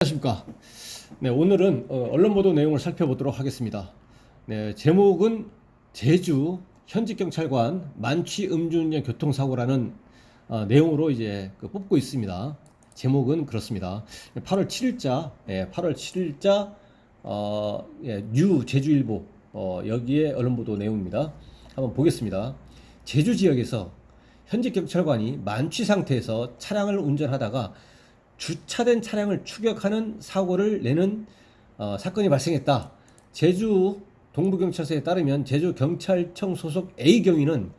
안녕하십니까. 네, 오늘은 언론 보도 내용을 살펴보도록 하겠습니다. 네, 제목은 제주 현직경찰관 만취 음주운전 교통사고라는 내용으로 이제 뽑고 있습니다. 제목은 그렇습니다. 8월 7일자, 8월 7일자 뉴 제주일보 여기에 언론 보도 내용입니다. 한번 보겠습니다. 제주 지역에서 현직 경찰관이 만취 상태에서 차량을 운전하다가 주차된 차량을 추격하는 사고를 내는 사건이 발생했다. 제주 동부경찰서에 따르면 제주경찰청 소속 A경위는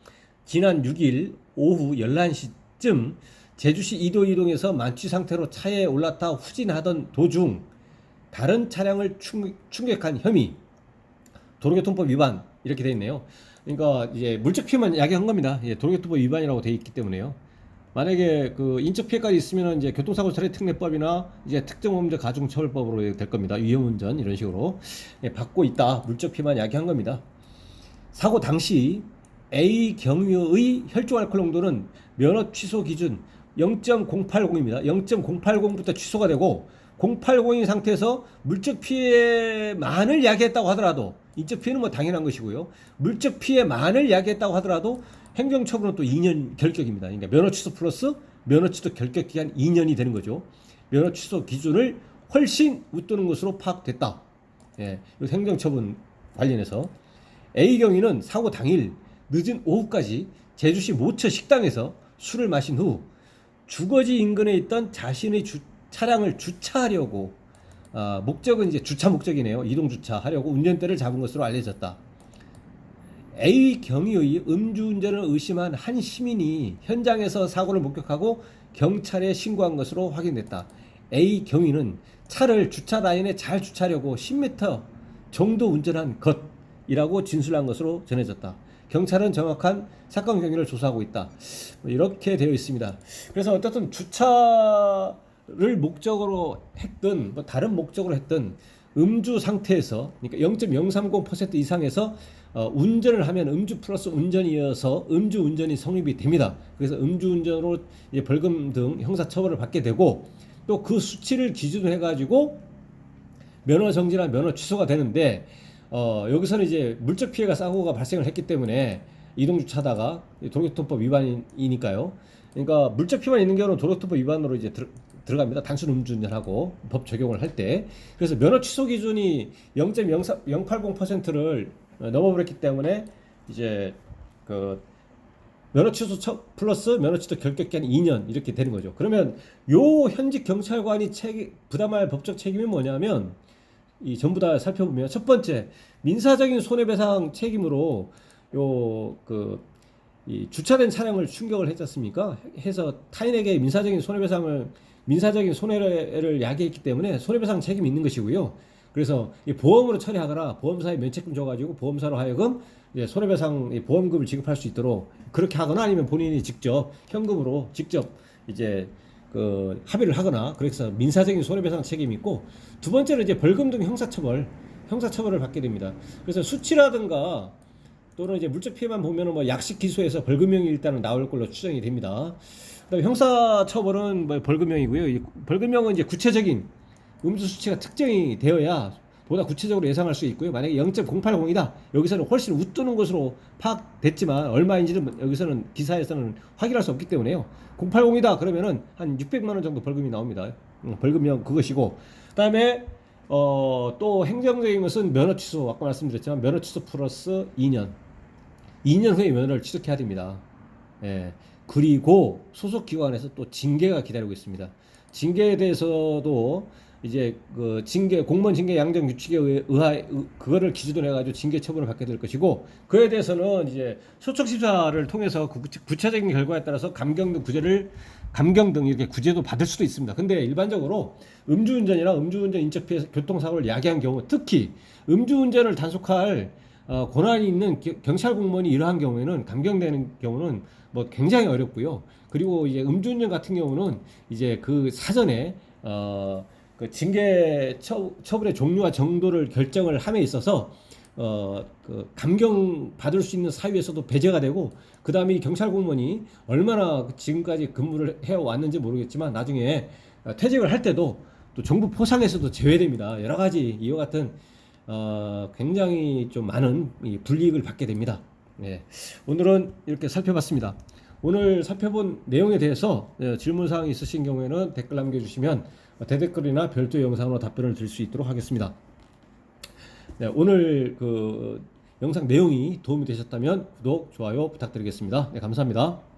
지난 6일 오후 11시쯤 제주시 이도에서 만취 상태로 차에 올라타 후진하던 도중 다른 차량을 충격한 혐의, 도로교통법 위반 이렇게 되어 있네요. 그러니까 이제 물적 피해만 야기한 겁니다. 도로교통법 위반이라고 되어 있기 때문에요. 만약에 그 인적 피해까지 있으면 이제 교통사고 처리 특례법이나 이제 특정범죄 가중처벌법으로 될 겁니다. 위험운전 이런 식으로 받고 있다. 물적 피해만 야기한 겁니다. 사고 당시 A 경위의 혈중 알코올 농도는 면허 취소 기준 0.080입니다. 0.080부터 취소가 되고 080인 상태에서 물적 피해만을 야기했다고 하더라도, 인적 피해는 뭐 당연한 것이고요. 물적 피해만을 야기했다고 하더라도 행정처분은 또 2년 결격입니다. 그러니까 면허 취소 플러스 면허 취소 결격 기간 2년이 되는 거죠. 면허 취소 기준을 훨씬 웃도는 것으로 파악됐다. 행정처분 관련해서 A 경위는 사고 당일 늦은 오후까지 제주시 모처 식당에서 술을 마신 후 주거지 인근에 있던 자신의 차량을 주차하려고, 목적은 이제 주차 목적이네요. 이동 주차하려고 운전대를 잡은 것으로 알려졌다. A 경위의 음주운전을 의심한 한 시민이 현장에서 사고를 목격하고 경찰에 신고한 것으로 확인됐다. A 경위는 차를 주차 라인에 잘 주차하려고 10m 정도 운전한 것이라고 진술한 것으로 전해졌다. 경찰은 정확한 사건 경위를 조사하고 있다. 이렇게 되어 있습니다. 그래서 어쨌든 주차를 목적으로 했든 뭐 다른 목적으로 했든 음주 상태에서, 그러니까 0.030% 이상에서 운전을 하면 음주 플러스 운전이어서 음주운전이 성립이 됩니다. 그래서 음주운전으로 이제 벌금 등 형사처벌을 받게 되고, 또 그 수치를 기준으로 해가지고 면허 정지나 면허 취소가 되는데, 여기서는 이제 물적 피해가 사고가 발생을 했기 때문에 이동주차다가 도로교통법 위반이니까요. 그러니까 물적 피해만 있는 경우는 도로교통법 위반으로 이제 들어갑니다. 단순 음주운전하고 법 적용을 할 때. 그래서 면허 취소 기준이 0.080%를 넘어버렸기 때문에 이제 그 면허 취소 플러스 면허 취소 결격 기한 2년 이렇게 되는 거죠. 그러면 요 현직 경찰관이 부담할 법적 책임이 뭐냐면, 이 전부 다 살펴보면 첫 번째, 민사적인 손해배상 책임으로 이 주차된 차량을 충격을 했지 않습니까? 해서 타인에게 민사적인 손해를 야기했기 때문에 손해배상 책임이 있는 것이고요. 그래서 이 보험으로 처리하거나 보험사에 면책금 줘가지고 보험사로 하여금 이제 손해배상 보험금을 지급할 수 있도록 그렇게 하거나, 아니면 본인이 직접 현금으로 직접 이제 그 합의를 하거나, 그래서 민사적인 손해배상 책임이 있고, 두 번째는 이제 벌금 등 형사처벌을 받게 됩니다. 그래서 수치라든가 또는 이제 물적 피해만 보면은 뭐 약식 기소해서 벌금형이 일단은 나올 걸로 추정이 됩니다. 그다음에 형사처벌은 뭐 벌금형이고요. 이 벌금형은 이제 구체적인 음주 수치가 특정이 되어야 보다 구체적으로 예상할 수 있고요. 만약에 0.080이다, 여기서는 훨씬 웃도는 것으로 파악됐지만 얼마인지는 여기서는 기사에서는 확인할 수 없기 때문에요. 080이다 그러면은 한 600만 원 정도 벌금이 나옵니다. 벌금형 그것이고, 그다음에 또 행정적인 것은 면허 취소, 아까 말씀드렸지만 면허 취소 플러스 2년 후에 면허를 취득해야 됩니다. 그리고 소속 기관에서 또 징계가 기다리고 있습니다. 징계에 대해서도 이제 그 공무원 징계 양정 규칙에 의하여 그거를 기준으로 해가지고 징계 처분을 받게 될 것이고, 그에 대해서는 이제 소청 심사를 통해서 구체적인 결과에 따라서 감경 등 이렇게 구제도 받을 수도 있습니다. 근데 일반적으로 음주운전이나 음주운전 인적피해 교통사고를 야기한 경우, 특히 음주운전을 단속할 권한이 있는 경찰 공무원이 이러한 경우에는 감경되는 경우는 뭐 굉장히 어렵고요. 그리고 이제 음주운전 같은 경우는 이제 그 사전에 그 징계 처분의 종류와 정도를 결정을 함에 있어서 그 감경 받을 수 있는 사유에서도 배제가 되고, 그 다음에 경찰 공무원이 얼마나 지금까지 근무를 해 왔는지 모르겠지만 나중에 퇴직을 할 때도 또 정부 포상에서도 제외됩니다. 여러 가지 이와 같은 굉장히 좀 많은 이 불이익을 받게 됩니다. 네, 오늘은 이렇게 살펴봤습니다. 오늘 살펴본 내용에 대해서 질문사항이 있으신 경우에는 댓글 남겨주시면 대댓글이나 별도 영상으로 답변을 드릴 수 있도록 하겠습니다. 네, 오늘 그 영상 내용이 도움이 되셨다면 구독, 좋아요 부탁드리겠습니다. 네, 감사합니다.